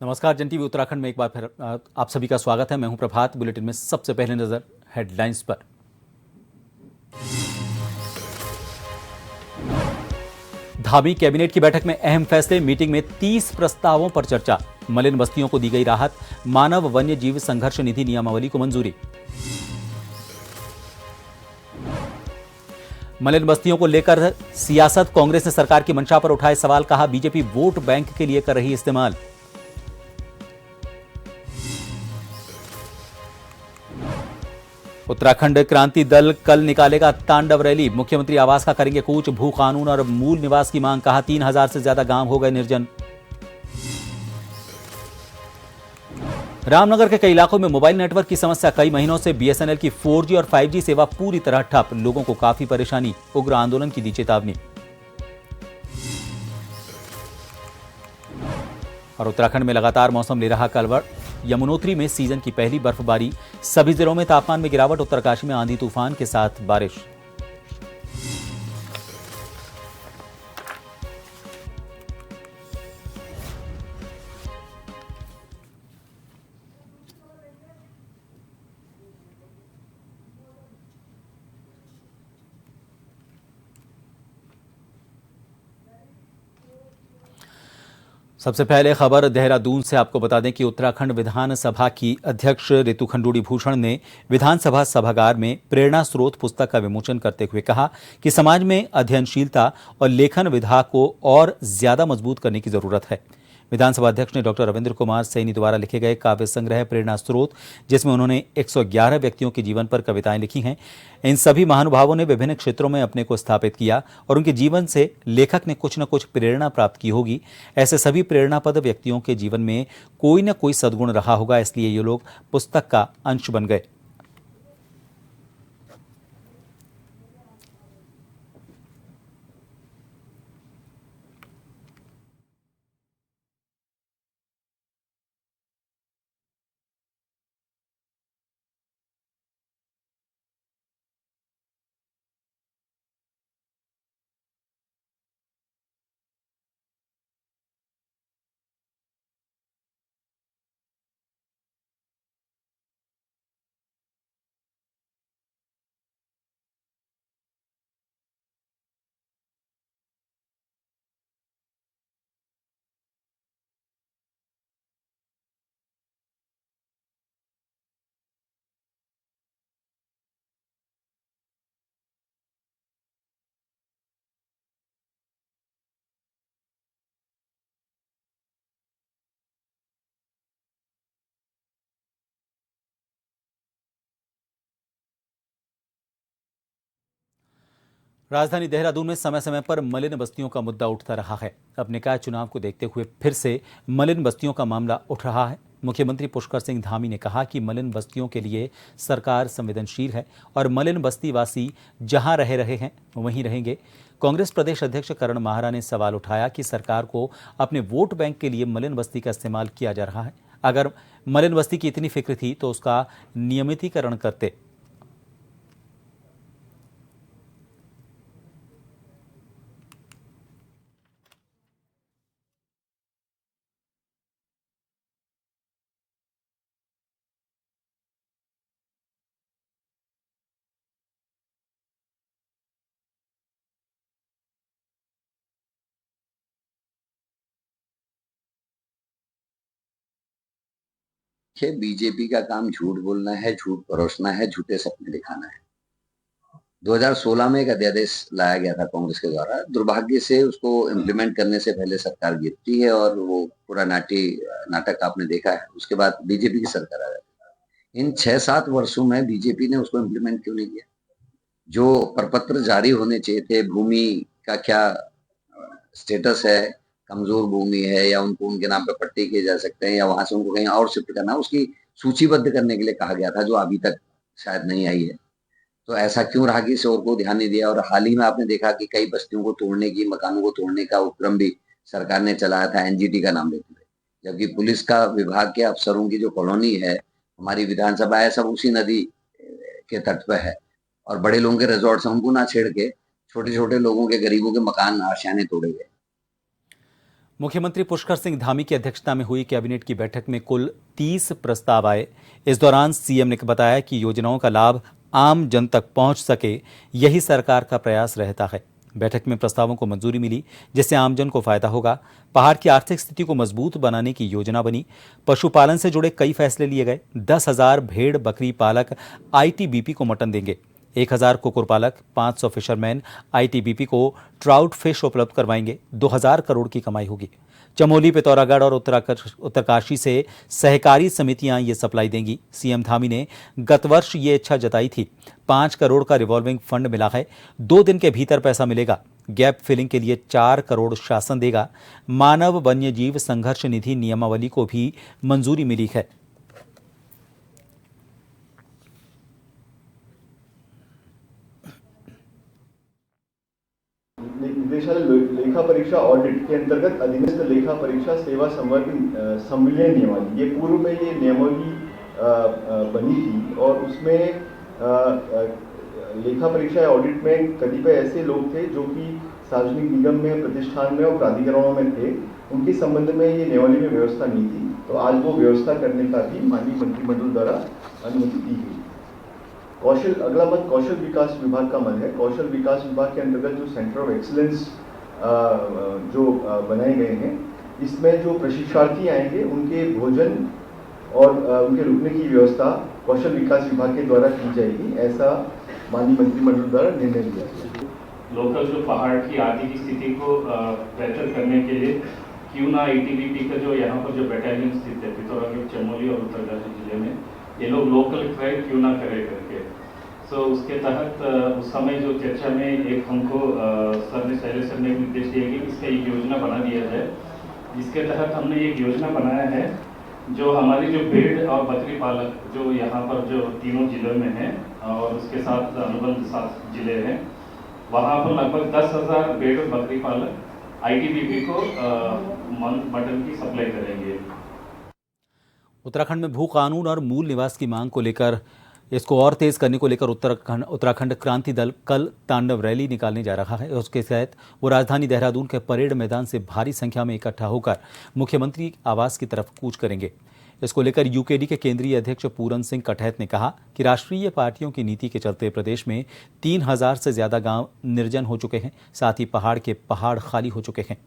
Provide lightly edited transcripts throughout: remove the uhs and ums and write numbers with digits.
नमस्कार, जन टीवी उत्तराखंड में एक बार फिर आप सभी का स्वागत है। मैं हूं प्रभात। बुलेटिन में सबसे पहले नजर हेडलाइंस पर। धामी कैबिनेट की बैठक में अहम फैसले। मीटिंग में 30 प्रस्तावों पर चर्चा। मलिन बस्तियों को दी गई राहत। मानव वन्य जीव संघर्ष निधि नियमावली को मंजूरी। मलिन बस्तियों को लेकर सियासत। कांग्रेस ने सरकार की मंशा पर उठाए सवाल। कहा, बीजेपी वोट बैंक के लिए कर रही इस्तेमाल। उत्तराखंड क्रांति दल कल निकालेगा तांडव रैली। मुख्यमंत्री आवास का करेंगे कूच। भू कानून और मूल निवास की मांग। कहा, 3000 से ज्यादा गांव हो गए निर्जन। रामनगर के कई इलाकों में मोबाइल नेटवर्क की समस्या। कई महीनों से बीएसएनएल की 4G और 5G सेवा पूरी तरह ठप। लोगों को काफी परेशानी। उग्र आंदोलन की दी चेतावनी। और उत्तराखंड में लगातार मौसम ले रहा करवट। यमुनोत्री में सीजन की पहली बर्फबारी। सभी जिलों में तापमान में गिरावट। उत्तरकाशी में आंधी तूफान के साथ बारिश। सबसे पहले खबर देहरादून से। आपको बता दें कि उत्तराखंड विधानसभा की अध्यक्ष रितु खंडूड़ी भूषण ने विधानसभा सभागार में प्रेरणा स्रोत पुस्तक का विमोचन करते हुए कहा कि समाज में अध्ययनशीलता और लेखन विधा को और ज्यादा मजबूत करने की जरूरत है। विधानसभा अध्यक्ष ने डॉक्टर रविंद्र कुमार सैनी द्वारा लिखे गए काव्य संग्रह प्रेरणा स्रोत, जिसमें उन्होंने 111 व्यक्तियों के जीवन पर कविताएं लिखी हैं। इन सभी महानुभावों ने विभिन्न क्षेत्रों में अपने को स्थापित किया और उनके जीवन से लेखक ने कुछ न कुछ प्रेरणा प्राप्त की होगी। ऐसे सभी प्रेरणापद व्यक्तियों के जीवन में कोई न कोई सद्गुण रहा होगा, इसलिए ये लोग पुस्तक का अंश बन गए। राजधानी देहरादून में समय समय पर मलिन बस्तियों का मुद्दा उठता रहा है। अब निकाय चुनाव को देखते हुए फिर से मलिन बस्तियों का मामला उठ रहा है। मुख्यमंत्री पुष्कर सिंह धामी ने कहा कि मलिन बस्तियों के लिए सरकार संवेदनशील है और मलिन बस्ती वासी जहां रह रहे हैं वहीं रहेंगे। कांग्रेस प्रदेश अध्यक्ष करण माहरा ने सवाल उठाया कि सरकार को अपने वोट बैंक के लिए मलिन बस्ती का इस्तेमाल किया जा रहा है। अगर मलिन बस्ती की इतनी फिक्र थी तो उसका नियमितीकरण करते। बीजेपी का काम झूठ बोलना है, झूठ परोसना है, झूठे सपने दिखाना है। 2016 में एक अध्यादेश लाया गया था कांग्रेस के द्वारा। दुर्भाग्य से उसको इम्प्लीमेंट करने से पहले सरकार गिरती है और वो पूरा नाटक आपने देखा है। उसके बाद बीजेपी की सरकार आ जाती है। इन 6-7 वर्षों में बीजेपी ने उसको इम्प्लीमेंट क्यों नहीं किया? जो प्रपत्र जारी होने चाहिए थे, भूमि का क्या स्टेटस है, कमजोर भूमि है या उनको उनके नाम पे पट्टी किए जा सकते हैं या वहां से उनको कहीं और शिफ्ट करना, उसकी सूचीबद्ध करने के लिए कहा गया था, जो अभी तक शायद नहीं आई है। तो ऐसा क्यों रहा कि इस ओर को ध्यान नहीं दिया। और हाल ही में आपने देखा कि कई बस्तियों को तोड़ने की, मकानों को तोड़ने का उपक्रम भी सरकार ने चलाया था, एनजीटी का नाम लेते हुए। जबकि पुलिस का विभाग के अफसरों की जो कॉलोनी है, हमारी विधानसभा है, सब उसी नदी के तट पर है। और बड़े लोगों के रिजॉर्ट उनको ना छेड़ के छोटे छोटे लोगों के, गरीबों के मकान, आशियाने तोड़े गए। मुख्यमंत्री पुष्कर सिंह धामी की अध्यक्षता में हुई कैबिनेट की बैठक में कुल 30 प्रस्ताव आए। इस दौरान सीएम ने बताया कि योजनाओं का लाभ आम जन तक पहुंच सके, यही सरकार का प्रयास रहता है। बैठक में प्रस्तावों को मंजूरी मिली, जिससे आमजन को फायदा होगा। पहाड़ की आर्थिक स्थिति को मजबूत बनाने की योजना बनी। पशुपालन से जुड़े कई फैसले लिए गए। 10,000 भेड़ बकरी पालक आईटीबीपी को मटन देंगे। 1,000 कुकुर पालक, 500 फिशरमैन आईटीबीपी को ट्राउट फिश उपलब्ध करवाएंगे। 2,000 करोड़ की कमाई होगी। चमोली, पिथौरागढ़ और उत्तरकाशी से सहकारी समितियां ये सप्लाई देंगी। सीएम धामी ने गत वर्ष ये इच्छा जताई थी। 5 करोड़ का रिवॉल्विंग फंड मिला है। 2 दिन के भीतर पैसा मिलेगा। गैप फिलिंग के लिए 4 करोड़ शासन देगा। मानव वन्य जीव संघर्ष निधि नियमावली को भी मंजूरी मिली है। निदेशालय लेखा परीक्षा ऑडिट के अंतर्गत अधीनस्थ लेखा परीक्षा सेवा संविलियन नियमावली, ये पूर्व में ये नियमावली बनी थी और उसमें लेखा परीक्षा ऑडिट में कतिपय ऐसे लोग थे जो कि सार्वजनिक निगम में, प्रतिष्ठान में और प्राधिकरणों में थे। उनके संबंध में ये नियमावली में व्यवस्था नहीं थी, तो आज वो व्यवस्था करने का भी माननीय मंत्रिमंडल द्वारा अनुमति दी गई। अगला मत कौशल विकास विभाग का मत है। कौशल विकास विभाग के अंतर्गत जो सेंटर ऑफ एक्सीलेंस जो बनाए गए हैं, इसमें जो प्रशिक्षणार्थी आएंगे उनके भोजन और उनके रुकने की व्यवस्था कौशल विकास विभाग के द्वारा की जाएगी, ऐसा माननीय मंत्रिमंडल द्वारा निर्णय लिया गया। लोकल जो पहाड़ की आर्थिक स्थिति को बेहतर करने के लिए क्यों ना आईटीबीपी का जो यहाँ पर जो बटालियन स्थित है पिथौरागढ़, चमोली और उत्तरकाशी जिले में, ये लोग लोकल क्राइम क्यों ना करे करके। सो उसके तहत उस समय जो चर्चा में एक हमको सर ने, शैलेश सर ने निर्देश दिया कि इसका एक योजना बना दिया जाए, जिसके तहत हमने एक योजना बनाया है। जो हमारी जो भेड़ और बकरी पालक जो यहाँ पर जो तीनों जिलों में हैं और उसके साथ अनुबंध 7 जिले हैं, वहाँ पर लगभग 10,000 भेड़ और बकरी पालक आईटीबीपी को मटन की सप्लाई करेंगे। उत्तराखंड में भू कानून और मूल निवास की मांग को लेकर, इसको और तेज करने को लेकर उत्तराखंड क्रांति दल कल तांडव रैली निकालने जा रहा है। उसके तहत वो राजधानी देहरादून के परेड मैदान से भारी संख्या में इकट्ठा होकर मुख्यमंत्री आवास की तरफ कूच करेंगे। इसको लेकर यूकेडी के केंद्रीय अध्यक्ष पूरन सिंह कटहैत ने कहा कि राष्ट्रीय पार्टियों की नीति के चलते प्रदेश में 3,000 से ज्यादा गांव निर्जन हो चुके हैं। साथ ही पहाड़ के पहाड़ खाली हो चुके हैं।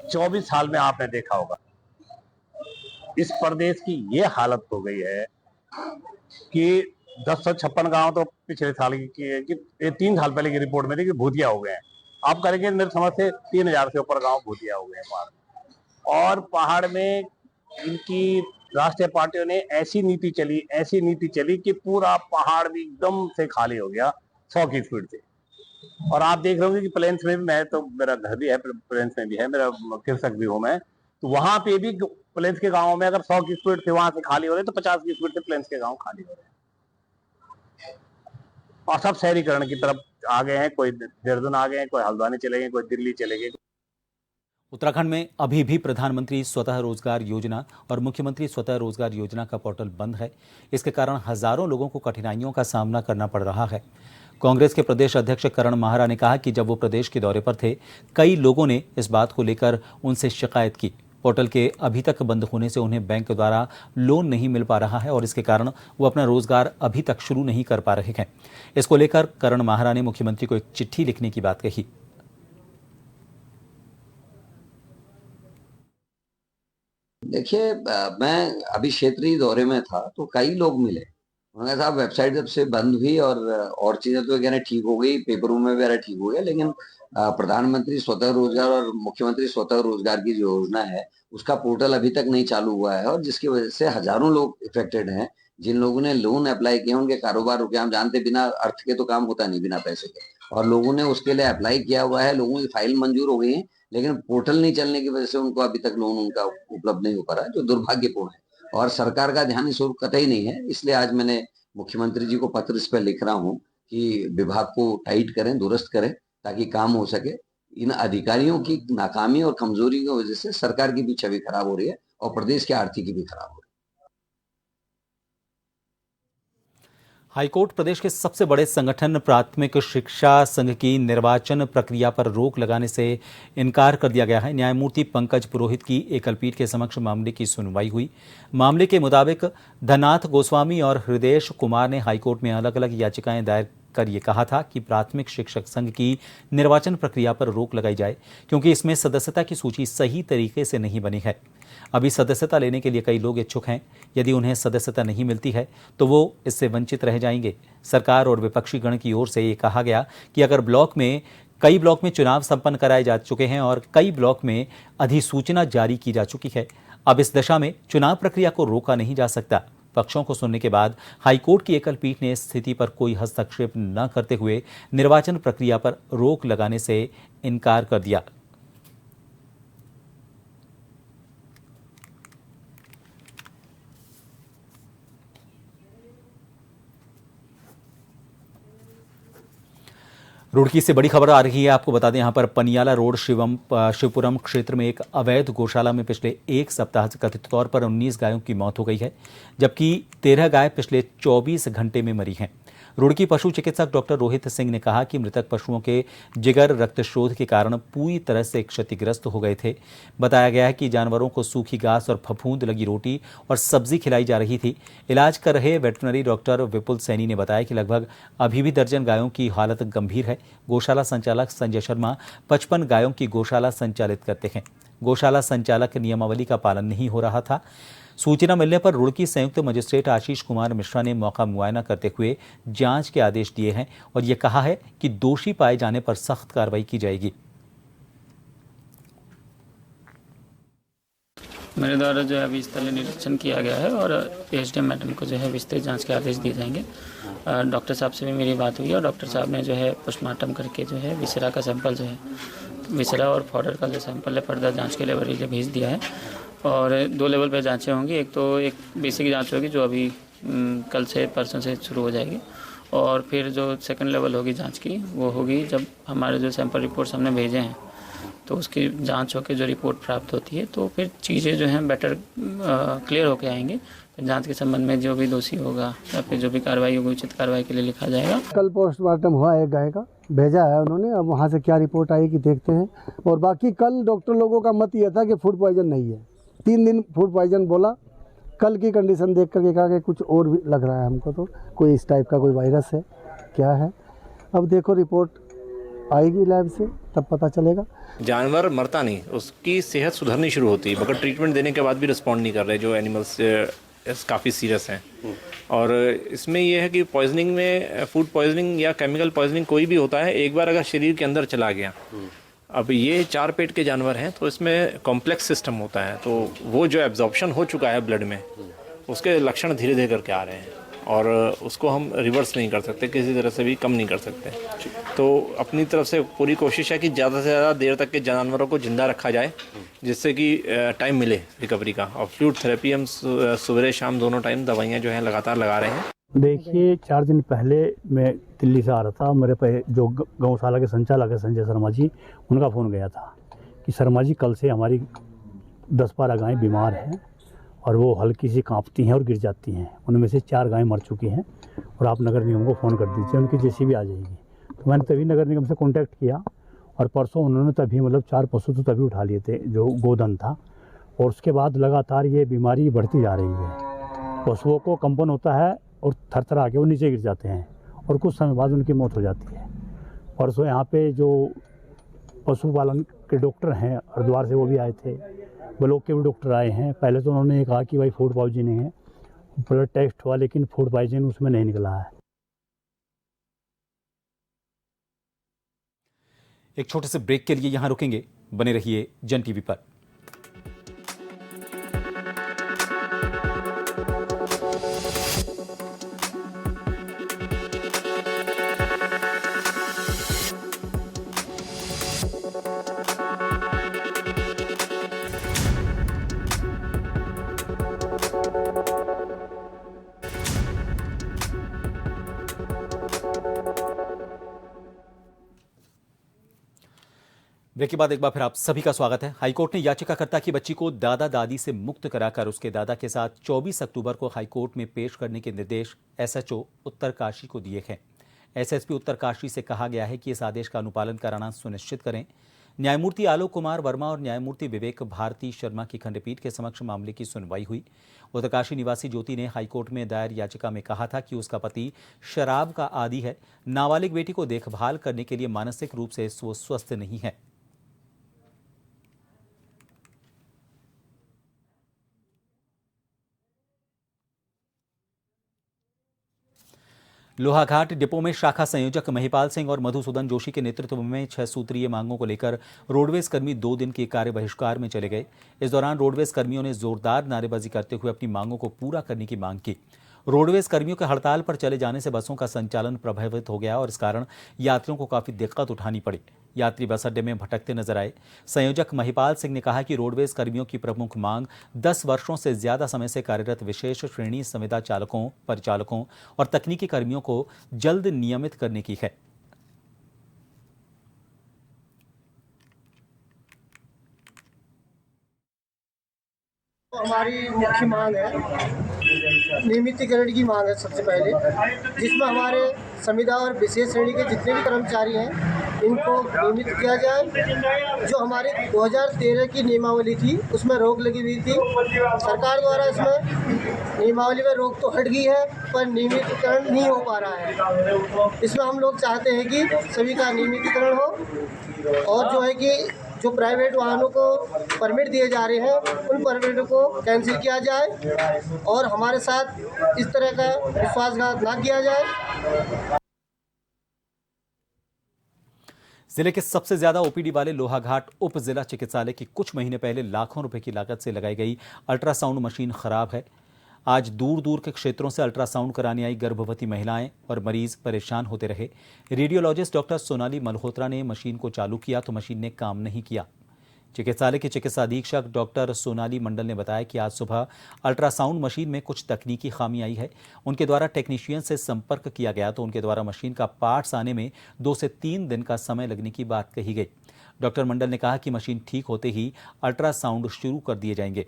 24 साल में आपने देखा होगा इस प्रदेश की ये हालत हो गई है कि 1056 गांव तो पिछले साल की 3 साल पहले की रिपोर्ट में थी कि भूतिया हो गए हैं। आप करेंगे मेरे समझ से 3,000 से ऊपर गांव भूतिया हो गए हैं पहाड़ में। और पहाड़ में इनकी राष्ट्रीय पार्टियों ने ऐसी नीति चली कि पूरा पहाड़ भी एकदम से खाली हो गया 100 की स्पीड से। और आप देख रहे होंगे कि प्लेन्स में भी, मैं तो मेरा घर भी है प्लेन्स में भी है, मेरा कृषक भी हूं मैं, तो वहां पे भी प्लेन्स के गांव में अगर 100 की स्पीड से वहां से खाली हो रहे तो 50 की स्पीड से प्लेन्स के गांव खाली हो रहे हैं। और सब शहरीकरण की तरफ आ गए हैं। कोई देहरादून आ गए हैं, कोई हल्द्वानी चले गए, कोई दिल्ली चले गए। उत्तराखंड में अभी भी प्रधानमंत्री स्वतः रोजगार योजना और मुख्यमंत्री स्वतः रोजगार योजना का पोर्टल बंद है। इसके कारण हजारों लोगों को कठिनाइयों का सामना करना पड़ रहा है। कांग्रेस के प्रदेश अध्यक्ष करण माहरा ने कहा कि जब वो प्रदेश के दौरे पर थे, कई लोगों ने इस बात को लेकर उनसे शिकायत की। पोर्टल के अभी तक बंद होने से उन्हें बैंक द्वारा लोन नहीं मिल पा रहा है और इसके कारण वो अपना रोजगार अभी तक शुरू नहीं कर पा रहे हैं। इसको लेकर करण माहरा ने मुख्यमंत्री को एक चिट्ठी लिखने की बात कही। देखिए, मैं अभी क्षेत्रीय दौरे में था तो कई लोग मिले। उन्होंने कहा साहब वेबसाइट जब से बंद हुई और चीजें तो कहना ठीक हो गई, पेपरों में वगैरह ठीक हो गया, लेकिन प्रधानमंत्री स्वतः रोजगार और मुख्यमंत्री स्वतः रोजगार की जो योजना है उसका पोर्टल अभी तक नहीं चालू हुआ है और जिसकी वजह से हजारों लोग इफेक्टेड हैं। जिन लोगों ने लोन अप्लाई किए उनके कारोबार रुके। हम जानते बिना अर्थ के तो काम होता नहीं, बिना पैसे के। और लोगों ने उसके लिए अप्लाई किया हुआ है, लोगों की फाइल मंजूर हो गई है, लेकिन पोर्टल नहीं चलने की वजह से उनको अभी तक लोन उनका उपलब्ध नहीं हो पा रहा है, जो दुर्भाग्यपूर्ण है। और सरकार का ध्यान इस ओर कतई नहीं है, इसलिए आज मैंने मुख्यमंत्री जी को पत्र इस पर लिख रहा हूँ कि विभाग को टाइट करें, दुरुस्त करें, ताकि काम हो सके। इन अधिकारियों की नाकामी और कमजोरी की वजह से सरकार की भी छवि खराब हो रही है और प्रदेश की आर्थिकी भी खराब हो रही है। हाईकोर्ट प्रदेश के सबसे बड़े संगठन प्राथमिक शिक्षा संघ की निर्वाचन प्रक्रिया पर रोक लगाने से इनकार कर दिया गया है। न्यायमूर्ति पंकज पुरोहित की एकल पीठ के समक्ष मामले की सुनवाई हुई। मामले के मुताबिक धननाथ गोस्वामी और हृदयेश कुमार ने हाईकोर्ट में अलग अलग याचिकाएं दायर कर ये कहा था कि प्राथमिक शिक्षक संघ की निर्वाचन प्रक्रिया पर रोक लगाई जाए, क्योंकि इसमें सदस्यता की सूची सही तरीके से नहीं बनी है। अभी सदस्यता लेने के लिए कई लोग इच्छुक हैं। यदि उन्हें सदस्यता नहीं मिलती है तो वो इससे वंचित रह जाएंगे। सरकार और विपक्षी गण की ओर से ये कहा गया कि अगर कई ब्लॉक में चुनाव संपन्न कराए जा चुके हैं और कई ब्लॉक में अधिसूचना जारी की जा चुकी है, अब इस दशा में चुनाव प्रक्रिया को रोका नहीं जा सकता। पक्षों को सुनने के बाद हाईकोर्ट की एकल पीठ ने स्थिति पर कोई हस्तक्षेप न करते हुए निर्वाचन प्रक्रिया पर रोक लगाने से इनकार कर दिया। रुड़की से बड़ी खबर आ रही है। आपको बता दें, यहां पर पनियाला रोड शिवपुरम क्षेत्र में एक अवैध गौशाला में पिछले एक सप्ताह से कथित तौर पर 19 गायों की मौत हो गई है, जबकि 13 गाय पिछले 24 घंटे में मरी हैं। रुड़की पशु चिकित्सक डॉक्टर रोहित सिंह ने कहा कि मृतक पशुओं के जिगर रक्तशोथ के कारण पूरी तरह से क्षतिग्रस्त हो गए थे। बताया गया है कि जानवरों को सूखी घास और फफूंद लगी रोटी और सब्जी खिलाई जा रही थी। इलाज कर रहे वेटरनरी डॉक्टर विपुल सैनी ने बताया कि लगभग अभी भी दर्जन गायों की हालत गंभीर है। गौशाला संचालक संजय शर्मा 55 गायों की गौशाला संचालित करते हैं। गौशाला संचालक नियमावली का पालन नहीं हो रहा था। सूचना मिलने पर रुड़की संयुक्त मजिस्ट्रेट आशीष कुमार मिश्रा ने मौका मुआयना करते हुए जांच के आदेश दिए हैं और ये कहा है कि दोषी पाए जाने पर सख्त कार्रवाई की जाएगी। मेरे द्वारा जो है अभी स्थलीय निरीक्षण किया गया है और एसडीएम मैडम को जो है विस्तृत जांच के आदेश दिए जाएंगे। डॉक्टर साहब से भी मेरी बात हुई और डॉक्टर साहब ने जो है पोस्टमार्टम करके जो है विसरा का सैंपल जो है विसरा और फॉडर का जो सैंपल है फर्दर जांच के लिए मरीज भेज दिया है। और 2 लेवल पे जांचें होंगी। एक तो एक बेसिक जांच होगी जो अभी कल से परसों से शुरू हो जाएगी, और फिर जो सेकंड लेवल होगी जांच की वो होगी जब हमारे जो सैंपल रिपोर्ट्स हमने भेजे हैं तो उसकी जांच होकर जो रिपोर्ट प्राप्त होती है तो फिर चीज़ें जो हैं बेटर क्लियर होके आएंगी। फिर जांच के संबंध में जो भी दोषी होगा या फिर जो भी कार्रवाई होगी उचित कार्रवाई के लिए लिखा जाएगा। कल पोस्टमार्टम हुआ एक गाय का, भेजा है उन्होंने, अब वहाँ से क्या रिपोर्ट आएगी देखते हैं। और बाकी कल डॉक्टर लोगों का मत यह था कि फूड पॉइजन नहीं है, 3 दिन फूड पॉइजन बोला। कल की कंडीशन देख करके कहा कि कुछ और भी लग रहा है हमको, तो कोई इस टाइप का कोई वायरस है क्या है। अब देखो रिपोर्ट आएगी लैब से तब पता चलेगा। जानवर मरता नहीं, उसकी सेहत सुधरनी शुरू होती है, मगर ट्रीटमेंट देने के बाद भी रिस्पॉन्ड नहीं कर रहे जो एनिमल्स काफ़ी सीरियस हैं। और इसमें यह है कि पॉइजनिंग में फूड पॉइजनिंग या केमिकल पॉइजनिंग कोई भी होता है, एक बार अगर शरीर के अंदर चला गया, अब ये 4 पेट के जानवर हैं तो इसमें कॉम्प्लेक्स सिस्टम होता है, तो वो जो एब्जॉर्प्शन हो चुका है ब्लड में उसके लक्षण धीरे धीरे करके आ रहे हैं और उसको हम रिवर्स नहीं कर सकते, किसी तरह से भी कम नहीं कर सकते। तो अपनी तरफ से पूरी कोशिश है कि ज़्यादा से ज़्यादा देर तक के जानवरों को ज़िंदा रखा जाए जिससे कि टाइम मिले रिकवरी का। और फ्लूइड थेरेपी हम सुबह शाम दोनों टाइम दवाइयाँ जो हैं लगातार लगा रहे हैं। देखिए 4 दिन पहले मैं दिल्ली से आ रहा था, मेरे पे जो गौशाला के संचालक है संजय शर्मा जी, उनका फ़ोन गया था कि शर्मा जी कल से हमारी 10-12 गायें बीमार हैं और वो हल्की सी कांपती हैं और गिर जाती हैं। उनमें से 4 गायें मर चुकी हैं और आप नगर निगम को फ़ोन कर दीजिए, उनकी जेसीबी आ जाएगी। तो मैंने तभी नगर निगम से कॉन्टैक्ट किया और परसों उन्होंने तभी 4 पशु तो तभी उठा लिए थे जो गोधन था। और उसके बाद लगातार ये बीमारी बढ़ती जा रही है। पशुओं को कंपन होता है और थरथरा के वो नीचे गिर जाते हैं और कुछ समय बाद उनकी मौत हो जाती है। परसों यहाँ पे जो पशुपालन के डॉक्टर हैं हरिद्वार से वो भी आए थे, ब्लॉक के भी डॉक्टर आए हैं। पहले तो उन्होंने कहा कि भाई फूड पॉइजनिंग है, ब्लड टेस्ट हुआ लेकिन फूड पॉइजनिंग उसमें नहीं निकला है। एक छोटे से ब्रेक के लिए यहां रुकेंगे, बने रहिए जन टीवी पर। ब्रेक के बाद एक बार फिर आप सभी का स्वागत है। हाईकोर्ट ने याचिकाकर्ता की बच्ची को दादा दादी से मुक्त कराकर उसके दादा के साथ 24 अक्टूबर को हाईकोर्ट में पेश करने के निर्देश एसएचओ उत्तरकाशी को दिए हैं। एसएसपी उत्तरकाशी से कहा गया है कि इस आदेश का अनुपालन कराना सुनिश्चित करें। न्यायमूर्ति आलोक कुमार वर्मा और न्यायमूर्ति विवेक भारती शर्मा की खंडपीठ के समक्ष मामले की सुनवाई हुई। उत्तरकाशी निवासी ज्योति ने हाईकोर्ट में दायर याचिका में कहा था कि उसका पति शराब का आदी है, नाबालिग बेटी को देखभाल करने के लिए मानसिक रूप से वो स्वस्थ नहीं है। लोहाघाट डिपो में शाखा संयोजक महिपाल सिंह और मधुसूदन जोशी के नेतृत्व में 6 सूत्रीय मांगों को लेकर रोडवेज कर्मी 2 दिन के कार्य बहिष्कार में चले गए। इस दौरान रोडवेज कर्मियों ने जोरदार नारेबाजी करते हुए अपनी मांगों को पूरा करने की मांग की। रोडवेज कर्मियों के हड़ताल पर चले जाने से बसों का संचालन प्रभावित हो गया और इस कारण यात्रियों को काफी दिक्कत उठानी पड़ी। यात्री बस अड्डे में भटकते नजर आए। संयोजक महिपाल सिंह ने कहा कि रोडवेज कर्मियों की प्रमुख मांग 10 वर्षों से ज्यादा समय से कार्यरत विशेष श्रेणी संविदा चालकों, परिचालकों और तकनीकी कर्मियों को जल्द नियमित करने की है। हमारी मुख्य मांग है नियमितीकरण की मांग है सबसे पहले, जिसमें हमारे संविदा और विशेष श्रेणी के जितने भी कर्मचारी हैं इनको नियमित किया जाए। जो हमारी 2013 की नियमावली थी उसमें रोक लगी हुई थी, सरकार द्वारा इसमें नियमावली में रोक तो हट गई है पर नियमितीकरण नहीं हो पा रहा है। इसमें हम लोग चाहते हैं कि सभी का नियमितीकरण हो और जो है कि जो प्राइवेट वाहनों को परमिट दिए जा रहे हैं उन परमिटों को कैंसिल किया जाए और हमारे साथ इस तरह का विश्वासघात ना किया जाए। जिले के सबसे ज्यादा ओपीडी वाले लोहाघाट उप जिला चिकित्सालय की कुछ महीने पहले लाखों रुपए की लागत से लगाई गई अल्ट्रासाउंड मशीन खराब है। आज दूर दूर के क्षेत्रों से अल्ट्रासाउंड कराने आई गर्भवती महिलाएं और मरीज परेशान होते रहे। रेडियोलॉजिस्ट डॉक्टर सोनाली मल्होत्रा ने मशीन को चालू किया तो मशीन ने काम नहीं किया। चिकित्सालय के चिकित्सा अधीक्षक डॉक्टर सोनाली मंडल ने बताया कि आज सुबह अल्ट्रासाउंड मशीन में कुछ तकनीकी खामी आई है। उनके द्वारा टेक्नीशियन से संपर्क किया गया तो उनके द्वारा मशीन का पार्ट्स आने में 2 से 3 दिन का समय लगने की बात कही गई। डॉक्टर मंडल ने कहा कि मशीन ठीक होते ही अल्ट्रासाउंड शुरू कर दिए जाएंगे।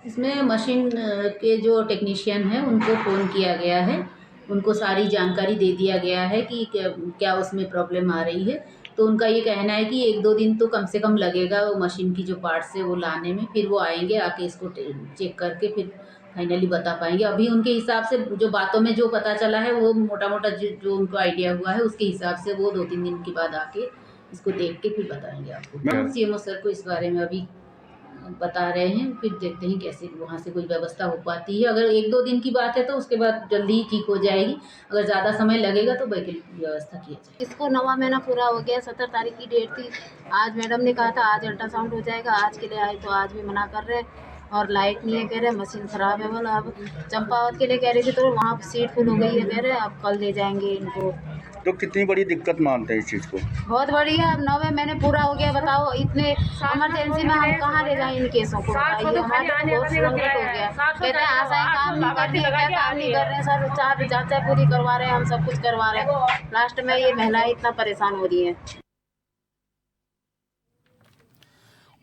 इसमें मशीन के जो टेक्नीशियन हैं उनको फ़ोन किया गया है, उनको सारी जानकारी दे दिया गया है कि क्या उसमें प्रॉब्लम आ रही है। तो उनका ये कहना है कि 1-2 दिन तो कम से कम लगेगा वो मशीन की जो पार्ट्स है वो लाने में, फिर वो आएंगे, आके इसको चेक करके फिर फाइनली बता पाएंगे। अभी उनके हिसाब से जो बातों में जो पता चला है वो मोटा मोटा जो उनको आइडिया हुआ है उसके हिसाब से वो 2-3 दिन के बाद आके इसको देख के फिर बताएंगे आपको। सीएमओ सर को इस बारे में अभी बता रहे हैं, फिर देखते हैं कैसे वहाँ से कोई व्यवस्था हो पाती है। अगर 1-2 दिन की बात है तो उसके बाद जल्दी ही ठीक हो जाएगी, अगर ज़्यादा समय लगेगा तो वैकल्पिक व्यवस्था किया जाए। इसको 9वां महीना पूरा हो गया, 17 तारीख की डेट थी। आज मैडम ने कहा था आज अल्ट्रासाउंड हो जाएगा, आज के लिए आए तो आज भी मना कर रहे और लाइट नहीं है कह रहे, मशीन ख़राब है। बोला अब चंपावत के लिए कह रही थी तो वहाँ सीट फुल हो गई है कह रहे, अब कल ले जाएंगे इनको। तो कितनी बड़ी दिक्कत मानते हैं इस चीज़ को? बहुत बड़ी है। अब 9वें महीने पूरा हो गया, बताओ इतने इमरजेंसी में हम कहाँ ले जाएं इन केसों को? बताइए, हमारे बहुत संकट हो गया। कहते हैं आशाएं काम नहीं करती है, क्या काम नहीं कर रहे हैं सर, 4 जांचें पूरी करवा रहे हैं, हम सब कुछ करवा रहे हैं, लास्ट में ये महिलाएं इतना परेशान हो रही हैं।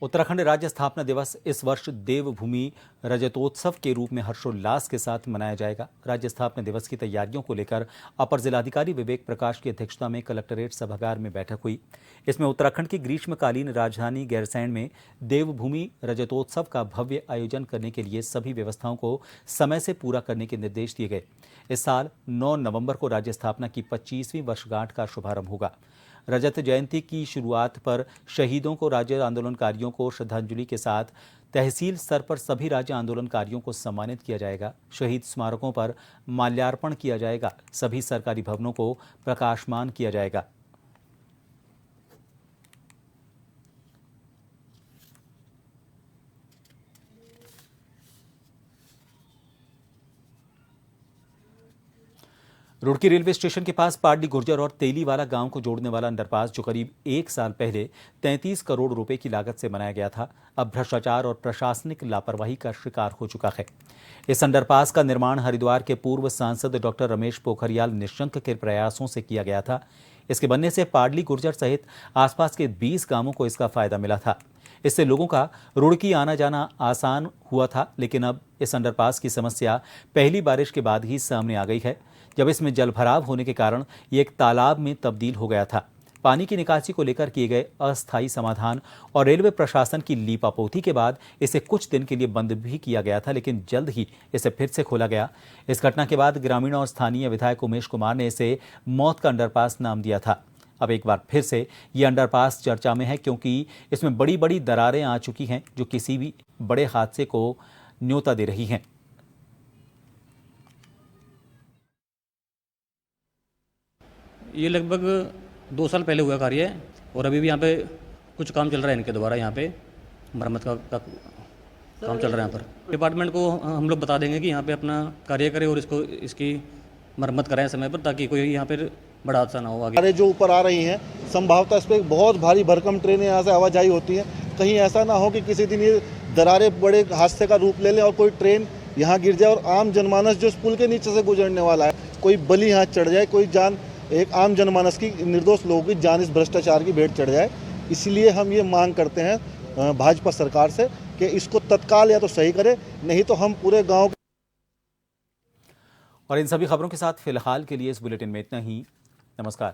उत्तराखंड राज्य स्थापना दिवस इस वर्ष देवभूमि रजतोत्सव के रूप में हर्षोल्लास के साथ मनाया जाएगा। राज्य स्थापना दिवस की तैयारियों को लेकर अपर जिलाधिकारी विवेक प्रकाश की अध्यक्षता में कलेक्ट्रेट सभागार में बैठक हुई। इसमें उत्तराखंड की ग्रीष्मकालीन राजधानी गैरसैंण में देवभूमि रजतोत्सव का भव्य आयोजन करने के लिए सभी व्यवस्थाओं को समय से पूरा करने के निर्देश दिए गए। इस साल 9 नवंबर को राज्य स्थापना की 25वीं वर्षगांठ का शुभारंभ होगा। रजत जयंती की शुरुआत पर शहीदों को, राज्य आंदोलनकारियों को श्रद्धांजलि के साथ तहसील स्तर पर सभी राज्य आंदोलनकारियों को सम्मानित किया जाएगा। शहीद स्मारकों पर माल्यार्पण किया जाएगा। सभी सरकारी भवनों को प्रकाशमान किया जाएगा। रुड़की रेलवे स्टेशन के पास पाडली गुर्जर और तेलीवाला गांव को जोड़ने वाला अंडरपास जो करीब 1 साल पहले 33 करोड़ रुपए की लागत से बनाया गया था, अब भ्रष्टाचार और प्रशासनिक लापरवाही का शिकार हो चुका है। इस अंडरपास का निर्माण हरिद्वार के पूर्व सांसद डॉक्टर रमेश पोखरियाल निशंक के प्रयासों से किया गया था। इसके बनने से पाडली गुर्जर सहित आसपास के 20 गांवों को इसका फायदा मिला था। इससे लोगों का रुड़की आना जाना आसान हुआ था, लेकिन अब इस अंडरपास की समस्या पहली बारिश के बाद ही सामने आ गई है, जब इसमें जलभराव होने के कारण ये एक तालाब में तब्दील हो गया था। पानी की निकासी को लेकर किए गए अस्थायी समाधान और रेलवे प्रशासन की लीपापोती के बाद इसे कुछ दिन के लिए बंद भी किया गया था, लेकिन जल्द ही इसे फिर से खोला गया। इस घटना के बाद ग्रामीण और स्थानीय विधायक उमेश कुमार ने इसे मौत का अंडरपास नाम दिया था। अब एक बार फिर से ये अंडरपास चर्चा में है, क्योंकि इसमें बड़ी बड़ी दरारें आ चुकी हैं जो किसी भी बड़े हादसे को न्योता दे रही हैं। ये लगभग 2 साल पहले हुआ कार्य है और अभी भी यहाँ पे कुछ काम चल रहा है इनके द्वारा। यहाँ पे मरम्मत का काम चल रहा है। यहाँ पर डिपार्टमेंट को हम लोग बता देंगे कि यहाँ पे अपना कार्य करें और इसकी मरम्मत कराएं समय पर, ताकि कोई यहाँ पर बड़ा हादसा ना हो आगे। अरे जो ऊपर आ रही हैं, संभवतः इस पर बहुत भारी भरकम ट्रेनें यहाँ से आवाजाही होती हैं। कहीं ऐसा ना हो कि किसी दिन ये दरारें बड़े हादसे का रूप ले लें और कोई ट्रेन यहाँ गिर जाए और आम जनमानस जो इस पुल के नीचे से गुजरने वाला है, कोई बलि यहाँ चढ़ जाए, कोई जान, एक आम जनमानस की, निर्दोष लोगों की जान इस भ्रष्टाचार की भेंट चढ़ जाए। इसलिए हम ये मांग करते हैं भाजपा सरकार से कि इसको तत्काल या तो सही करे, नहीं तो हम पूरे गांव। और इन सभी खबरों के साथ फिलहाल के लिए इस बुलेटिन में इतना ही। नमस्कार।